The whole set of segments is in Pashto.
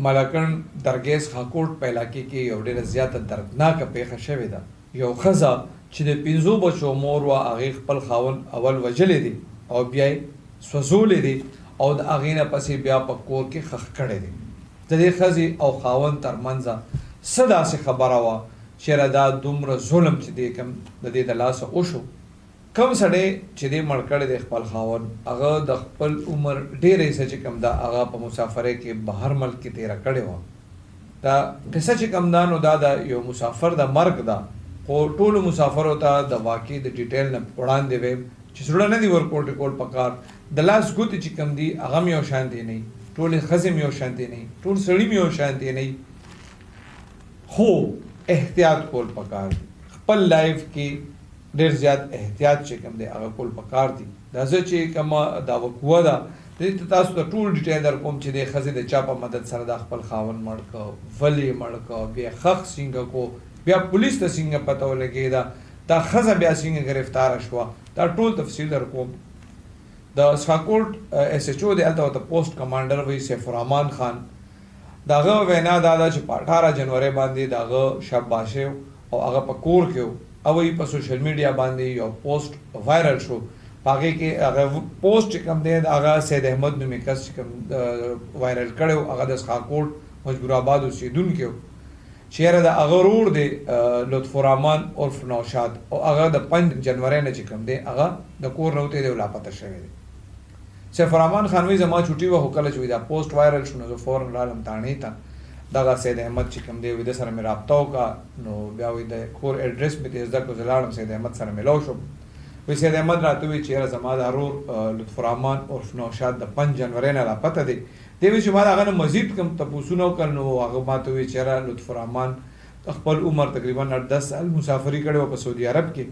ملکن درګیس خاکوټ په علاقې کې یو ډېره زیاته دردناکه پیښه شوې ده. یو ښځه چې د 5 بچو مور وه، هغې خپل خاوند اول وژلی دی او بیا یې سوځولی دی او د هغې نه پسې بیا په کور کې ښخ کړی دی. د دې ښځې او خاوند ترمنځه څه داسې خبره وه چېرې دا دومره ظلم چې دی کوم د دې د لاسه وشو. کوم سړی چې دی مړ کړی دی خپل خاوند، هغه د خپل عمر ډېره حصه چې کوم ده هغه په مسافرۍ کې بهر ملک کې تېره کړې وه. دا قصه چې کوم ده نو دا د یو مسافر د مرګ ده، خو ټولو مسافرو ته د واقع د ډیټیل نه وړاندې ویم چې زړه نه دي ورکوټ کول پکار. د لاس ګوتې چې کوم دي هغه م یو شانتې نه وي، ټولې ښځې م یو شانتې نه وي، ټول سړي م یو شانتې نه وي، خو احتیاط کول پکار دي. خپل لایف کې ډېر زیات احتیاط چې کوم دی هغه کول پکار دي. دا زه چې کومه دا وقوعه ده دې ته تاسو ته ټول ډیټیل در کوم چې د ښځې د چا په مدد سره دا خپل خاوند مړ کړ، ولې مړ کړ، بیا ښخ څنګه کو، بیا پولیس ته څنګه پته ولګېده، دا ښځه بیا څنګه ګرفتاره شوه، دا ټول تفصیل در کوم. د سخاکوټ ایس ایچ او دی هلته ورته پوسټ کمانډر وایي سیف الرحمن خان. د هغه وینا دا ده چې په 18 جنورۍ باندې د هغه شب باشي او هغه په کور کې و او وایي په سوشل میډیا باندې یو پوسټ وایرل شو. په هغې کې هغه پوسټ چې کوم دی د هغه سید احمد نومې کس چې کوم وایرل کړی و، هغه د سخاکوټ مجبور آباد اوسېدونکی و چې یاره د هغه ورور دی لطف الرحمن عرف نوشاد او هغه د 5 جنورۍ نه چې کوم دی هغه د کور نه وتی دی او لاپته شوی دی. سیف الرحمن خان وایي زما چوټي وه، خو کله چې دا پوسټ وایرل شو نو زه فوراً رالم تاڼې ته. دغه سید احمد چې کوم دی وایي د سره مې رابطه وکړه، نو بیا وایي د کور ایډرس مې ترې زده کړو، زه لاړم سید احمد سره میلاو شوم. وایي سید احمد راته وایي چې یاره زما د ورور لطف الرحمن عرف نوشاد د 5 جنورۍ نه لاپته دی. دی وایي چې ما د هغه نه مزید کوم تپوسونه وکړل، نو هغه ما ته وایي چې یاره لطف الرحمن خپل عمر تقریبا 10 سال مسافري کړې وه په سعودي عرب کې،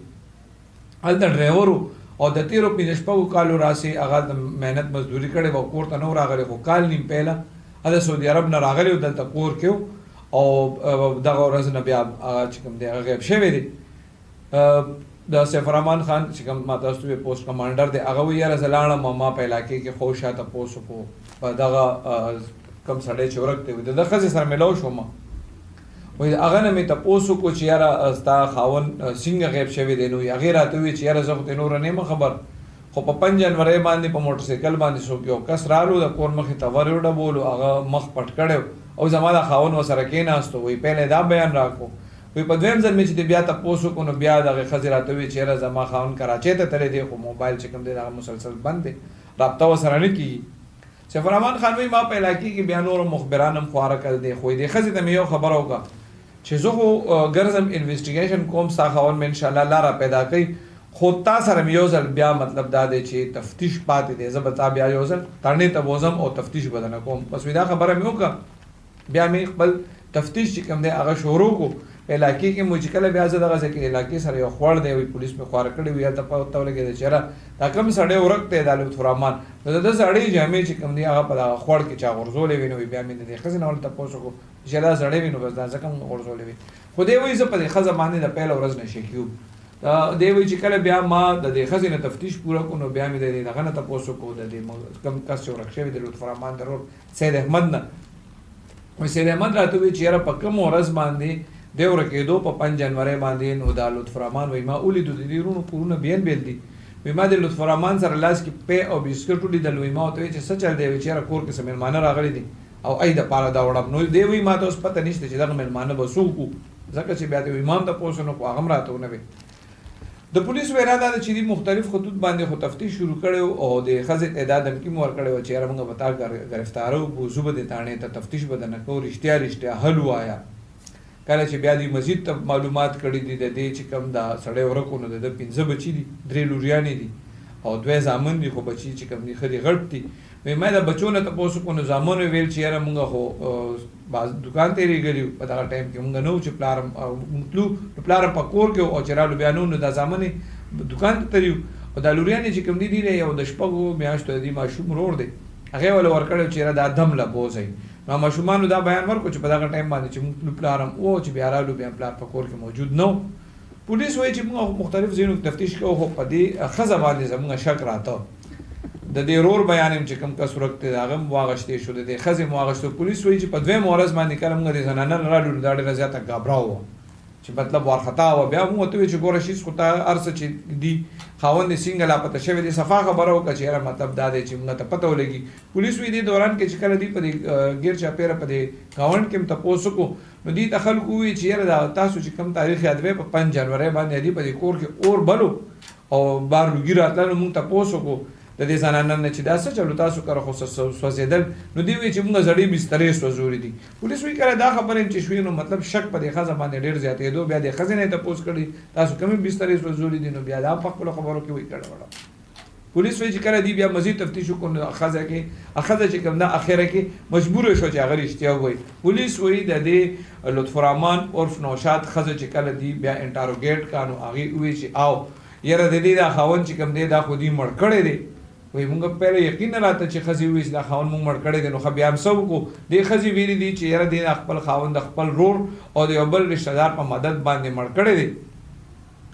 هلته ډرایور و او د تیرو 15 کالو راسې هغه د محنت مزدوري کړې وه، کور ته نه و راغلی، خو کال نیم پهله هغه د سعودي عرب نه راغلی و، دلته کور کې و او دغه ورځ نه بیا هغه چې کوم دی هغه غیب شوی دی. د سیف الرحمن خان چې کوم ما تاسو ته پوسټ کمانډر دی هغه وایي یاره زه لاړم ما په علاقې کې خو شاته تپوس وکړو په دغه کوم سړی چې ورک دی د ښځې سره میلاو شوم. وایي هغه نه مې تپوس وکړو چې یاره ستا خاوند څنګه غیب شوی دی، نو هغې راته وویل چې یاره زه خو ته نوره نه یم خبر، خو په 5 جنورۍ باندې په موټرسایکل باندې څوک یو کس رالو د کور مخې ته ور وډبولو، هغه مخ پټ کړی او زما د خاوند ورسره کېناستو. وایي پهله دا بیان راکړو. وایي په دویم ځل مې چې بیا تپوس وکړو نو بیا دغې ښځې راته وویل چې یاره زما خاوند کراچۍ ته تللی دی، خو موبایل چې کوم دی هغه مسلسل بند دی، رابطه ورسره نه کېږي. سیف الرحمن خان وایي ما په علاقې کې بیا نور مخبران هم خواره کړل دی، خو دې ښځې ته مې یو خبره وکړه چې زه خو ګرځم انویسټیګیشن کوم، ستا خاوند مې انشاءالله لاره پیدا کوي، خو تا سره مې یو ځل بیا مطلب دا دی چې تفتیش پاتې دی، زه به تا بیا یو ځل تاڼې ته بوځم او تفتیش به درنه کوم. بس وایي دا خبره مې وکړه. بیا مې خپل تفتیش چې کوم دی هغه شروع کړو په علاقې کې. مو چې کله بیا زه دغسې کې علاقې سره یو خوړ دی، وایي پولیس مې خواره کړې وي، هلته پته ولګېده چې یاره دا کوم سړی ورک دی دا لطف الرحمن، نو د ده سړی جامې چې کوم دی هغه په دغه خوړ کې چا غورځولې وي. نو بیا مې د دې ښځې نه ورته تپوس وکړو چې دا سړی وي نو بس دا ځکه مو غورځولې وي. خو دی وایي زه په دې ښځه باندې د پیله ورځ نه شکي وم. دی وایي چې کله بیا ما د دې ښځې نه تفتیش پوره کړو نو بیا مې د دې دغه نه تپوس وکړو د دې کوم کس چې ورک شوی د لطف الرحمن د ورور سید احمد نه. وایي سید احمد راته وایي چې یاره په کوم ورځ باندې دی ورکېدو په 5 جنورۍ باندې، نو دا لطف الرحمن وایي ما ولیدو د دې وروڼو کورونه بیل بیل دي. وایي ما د لطف الرحمن سره لاس کې پی او بسکټ ولیدل. وایي ما ورته وایي چې څه چل دی، وایي چې یاره کور کې څه مېلمانه راغلي دي او ای دپاره دا وړم. نو دی وایي ما ته اوس پته نشته چې دغه مېلمانه به څوک وو، ځکه چې بیا د امام تپوس ونه کړو هغه هم راته ونه وی. د پولیسو وینا دا ده چې دوی مختلف خطوط باندې خو تفتیش شروع کړی او د ښځې ته دا دمکي مو ورکړی وه چې یاره موږ به تا ګرفتاره وبوځو به دې تاڼې ته تفتیش به درنه کوو، رښتیا حل ووایه. کله چې بیا دوی مزید معلومات کړي دي د دې چې کوم دا سړی ورک و نو د ده 5 بچي دي، 3 لوریانې دي او 2 زامن دي، خو بچي چې کوم دي ښه دي غټ دي. وایي ما د بچو نه تپوس وکړو نو زامنو ویل چې یاره مونږ خو دوکان تېرېږلي وو په دغه ټایم کې، مونږ نه وو چې پلار مونږ تلو نو پلار په کور کې او چې رالو بیا نو دا زامن یې دوکان ته تللي وو او دا لوریانې چې کوم دي دی یو د 6 میاشتو د دې ماشوم ورور دی، هغې وله ورکړی چې یاره دا دم له بوځئ. نو ماشومانو دا بیان ورکړو چې په دغه ټایم باندې چې مونږ پلار هم و چې بیا رالو بیا پلار په کور کې موجود نه و. پولیس وایي چې مونږ مختلف ځایونو کې تفتیش کوو خو په دې ښځه باندې زموږ شک راته. د دې رور بیان چې کوم کس ورکته هغه واغشتې شو د دې ښځې واغشتو پولیس وایي چې په دویم ورځ باندې کله موږ د زنانه راډو دا ډېره زیاته ګابراو چې مطلب وارخطا و بیا موږ ته چې ګوره شیز خو ته هر څه چې دي خاوند څنګه لا پته شوی دی صفا خبره وکړه چې یاره مطلب دا دی چې موږ ته پته ولګي پولیس وایي دې دوران کې چې کله دی په دې ګیر چاپېره په دې ګاونډ کې هم تپوس وکړو نو دې ته خلکو ووایي چې یاره دا تاسو چې کوم تاریخ یاد وی په 5 جنوري باندې دی په دې کور کې اور بلو او بار لوګي راتلل موږ تپوس وکړو د دې زنانه نه چې دا څه چلو تاسو کار خو سوځېدل نو دی وی چې موږ زړې بسترې سوځولې دي پولیس وی کړه دا خبره چې شوی نو مطلب شک په دې ښځه باندې ډېر زیاتېدو بیا د ښځې نه تپوس کړي تاسو کومې بسترې سوځولې دي نو بیا دا په خپلو خبرو کې وی کړه وړه پولیس وی چې کړه دی بیا مزید تفتیش وکړ نو ښځه چې کوم دا اخره کې مجبور شو چې هغه رښتیا وایي پولیس وی د دې لطف الرحمن عرف نوشاد ښځه چې کله دی بیا انټاروګیټ کانو هغه وی چې او یاره د دې دا خاوند چې کوم دی دا خو دې مړ کړی دی وای موږ پهله یقین نه راته چې ښځې وایي چې دا خاوند موږ مړ کړی دی نو ښه بیا هم څه وکړو دې ښځې ویلي دي چې یاره دې خپل خاوند د خپل رور او د یو بل رشته دار په مدد باندې مړ کړی دی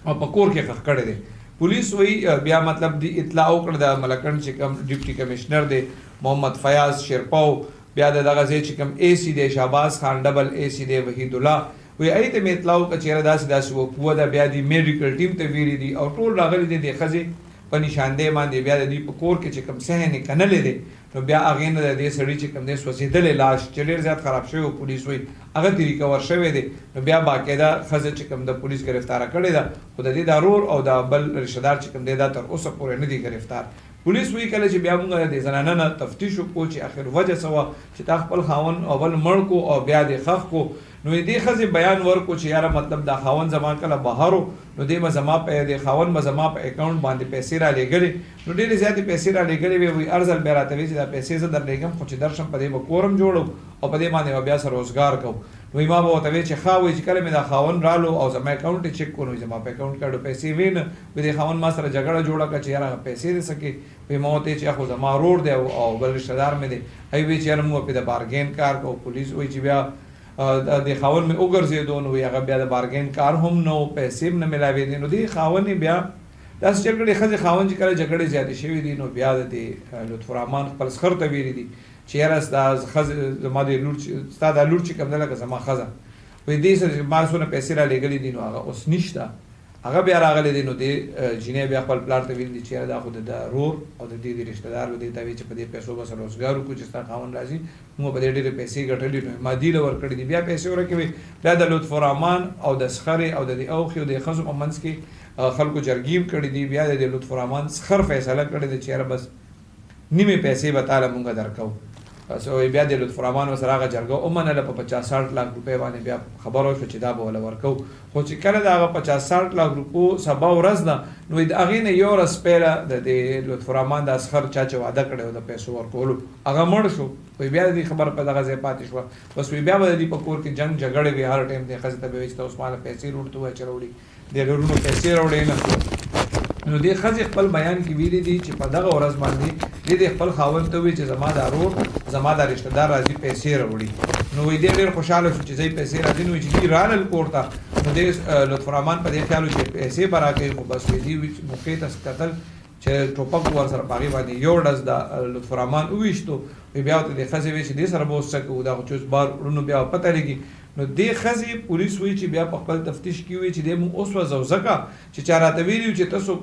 او په کور کې ښخ کړی دی پولیس وایي بیا مطلب دی اطلاع وکړه د ملکنډ چې کوم ډیپټي کمشنر دی محمد فیاض شیرپاو بیا د دغه ځای چې کوم اے سی دی شهباز خان ډبل اے سی دی وحید الله وی ای ته مې اطلاع وکړه چې یاره داسې وقوه ده بیا دی میډیکل ټیم ته ویلي دي او ټول راغلي دي د ښځې په نشاندې باندې بیا د دې په کور کې چې کوم صحن یې کنلې دی نو بیا هغې نه د دې سړي چې کوم دی سوځېدلی لاش چې ډېر زیات خراب شوی و پولیس وایي هغه ترې ریکور شوی دی نو بیا باقاعده ښځه چې کوم د پولیس ګرفتاره کړې ده خو د دې دا رور او د بل رشته دار چې کوم دی دا تر اوسه پورې نه دي ګرفتار پولیس وایي کله چې بیا موږ د زنانه نه تفتیش وکړو چې آخر وجه څه وه چې تا خپل خاوند اول مړ کو او بیا دې ښخ کو نو دې ښځې بیان ورکو چې یاره مطلب دا خاوند زما کله بهر نو دې به زما په دې خاوند به زما په اکاونټ باندې پیسې را لېږلې نو ډېرې زیاتې پیسې را لېږلې وې وایي هر ځل بیا راته وایي چې دا پیسې زه در لېږم خو چې درشم په دې به کورم جوړو او په دې باندې به بیا سره روزګار کوو نو ما به ورته وایي چې ښه وایي چې کله مې دا خاوند رالو او زما اکاونټ یې چک کړو زما په اکاونټ کاډو پیسې وې نه وایي دې خاوند ما سره جګړه جوړه کړه چې یاره پیسې دې څه کې وایي ما ورته چې خو زما رور دی او بل رشته دار مې دی هغوی وایي چې یاره موږ پې د بارګین کار کوو پولیس وایي چې بیا د خاوند مې وګرځېدو نو هغه بیا د بارګین کار هم نه و پیسې هم نه میلاوېدې نو دې خاوند یې بیا داسې جګړې ښځې خاوند چې کله جګړې زیاتې شوي دي نو بیا د دې لطف الرحمن خپل سخر ته ویلي دي چې یاره ستا ښځې زما د لور ستا دا لور چې کوم دی لکه زما ښځه وایي دې سره ما څونه پیسې را لېږلې دي نو هغه اوس نشته هغه بیا راغلی دی نو دې جینۍ بیا خپل پلار ته ویلي دي چې یاره دا خو د رور او د دې د رشته دار به دې ته وایي چې په دې پیسو به سره روزګار وکړو چې ستا خاوند راځي موږ به دې ډېرې پیسې ګټلې نو ما دې له ورکړې دي بیا پیسې ورکوي بیا د لطف الرحمن او د سخرې او د دې اوښې او د ښځو په منځ کې خلکو جرګې کړي دي بیا د لطف الرحمن سخر فیصله کړې ده چې یاره بس نیمې پیسې به تاله مونږ درکوو بیا د لطف الرحمن ورسره هغه جرګه ومنله په 50-60 لاک روپۍ باندې بیا خبره وشوه چې دا به وله ورکوو خو چې کله د هغه 50-60 لاک روپو سبا ورځ ده نو د هغې نه یو ورځ پهله د دې لطف الرحمن د اسخر چا چې واده کړی و د پیسو ورکولو هغه مړ شو وایي بیا د دې خبره په دغه ځای پاتې شوه بس وایي بیا به د دې په کور کې جنګ جګړې وي هر ټایم دې ښځې ته به وایي چې ته اوس ماله پیسې روډ ته ووایه چې راوړي د لورونو پیسې راوړې نه نو دې ښځې خپل بیان کې ویلي دي چې په دغه ورځ باندې دې خپل خاوند ته وایي چې زما دا رور زما دا رشته دار راځي پیسې راوړي نو وایي دې ډېر خوشحاله شو چې ځای پیسې راځي نو چې دې رالل کور ته نو دې لطف الرحمن په دې خیال و چې پیسې به راکوي خو بس وایي دې موقع ته کتل چې ټوپک ورسره په هغې باندې یو ډز د لطف الرحمن وویشتو وایي بیا ورته دې ښځې وایي چې دې سره به اوس څه کوو دا خو چې اوس بار وړو بیا پته لګي نو دې ښځې پولیس وایي چې بیا په خپل تفتیش کې وایي چې دې مونږ وسوځو ځکه چې چا راته ویلي چې تاسو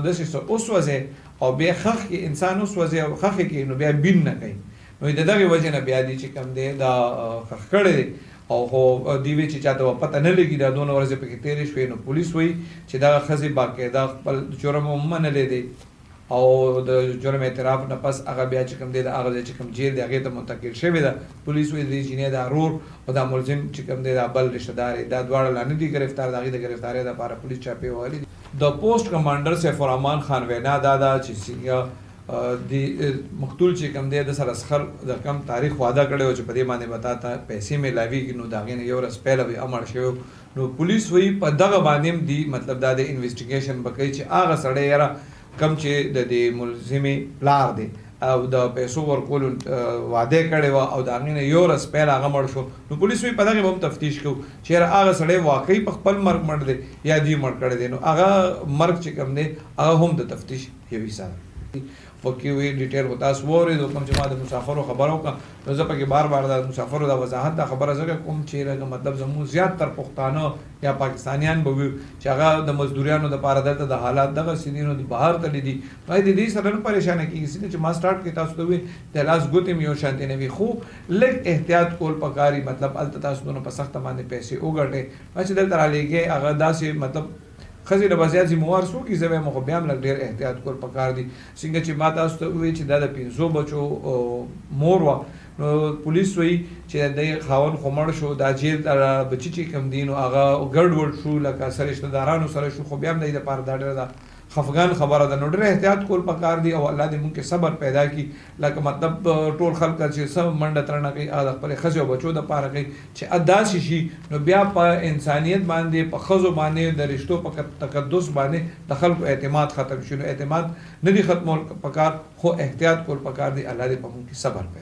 داسې څه وسوځئ او بیا خښ کې انسان وسوځي او خښې کې نو بیا بین نه کوي نو د دغې وجې نه بیا دې چې کوم دی دا خښ کړی دی او خو دې وایي چې چاته به پته نه لګي دا دونه ورځې پکې تېرې شوې نو پولیس وایي چې دغه ښځې باقاعده خپل جرم هم منلی دی او د جرم اعتراف نه پس هغه بیا چې کوم دی د هغه ځای چې کوم جیل دی هغې ته منتقل شوې ده پولیس وایي د دې جینۍ دا رور او دا ملزم چې کوم دی دا بل رشته دار دا دواړه لا نه دي ګرفتار د هغې د ګرفتارۍ دپاره پولیس چاپې وهلي دي د پوسټ کمانډر سیف الرحمن خان وینا دا ده چې څنګه د مقتول چې کوم دی د سره سخر د کم تاریخ واده کړی و چې په دې باندې به تا ته پیسې میلاویږي نو د هغې نه یو ورځ پهله به امر شوی نو پولیس وایي په دغه باندې هم دي مطلب دا د انویسټیګیشن به کوي چې هغه سړی یاره کم چې د دې ملزمې پلار دی او د پیسو ورکولو واده کړی وه او د هغې نه یو ورځ پهله هغه مړ شو نو پولیس وایي په دغې به هم تفتیش کوو چې یاره هغه سړی واقعي په خپل مرګ مړ دی یا دوی مړ کړی دی نو هغه مرګ چې کوم دی هغه هم د تفتیش یو حصه ده پکې وي ډیټیل خو تاسو واورېدو کوم چې ما د مسافرو خبرو وکړه نو زه پکې بار بار د مسافرو د وضاحت دا خبره ځکه کوم چې لکه مطلب زموږ زیات تر پښتانه یا پاکستانیان به وي چې هغه د مزدوریانو دپاره دلته د حالات دغسې دي نو د بهر تللی دي باید د دې سره نه پریشانه کېږي څنګه چې ما سټارټ کړې تاسو ته ووایي د لاس ګوتې مې یو شانتې نه وي خو لږ احتیاط کول پکاري مطلب هلته تاسو دونه په سخته باندې پیسې وګټئ چې دلته رالیږئ هغه داسې مطلب ښځې له به زیات ذموار څوک وي زه به خو بیا هم لږ ډېر احتیاط کول پکار دي څنګه چې ما تاسو ته ووایي چې دا د 500 بچو مور وه نو پولیس وایي چې د خاوند خو مړ شو دا جیل بچي چې کوم دي نو هغه ګډ وډ شو لکه سره رشته دارانو سره شو خو بیا هم د دې دپاره دا ډېره ده خفګان خبره ده نو ډېر احتیاط کول پکار دي او الله دې مونږ کې صبر پیدا کړي لکه مطلب ټول خلک چې څه منډه ترنه کوي د خپلې ښځې او بچو دپاره کوي چې داسې شي نو بیا په انسانیت باندې په ښځو باندې د رشتو په تقدس باندې د خلکو اعتماد ختم شي نو اعتماد نه دي ختمول پکار خو احتیاط کول پکار دي الله دې په مونږ کې صبر پیدا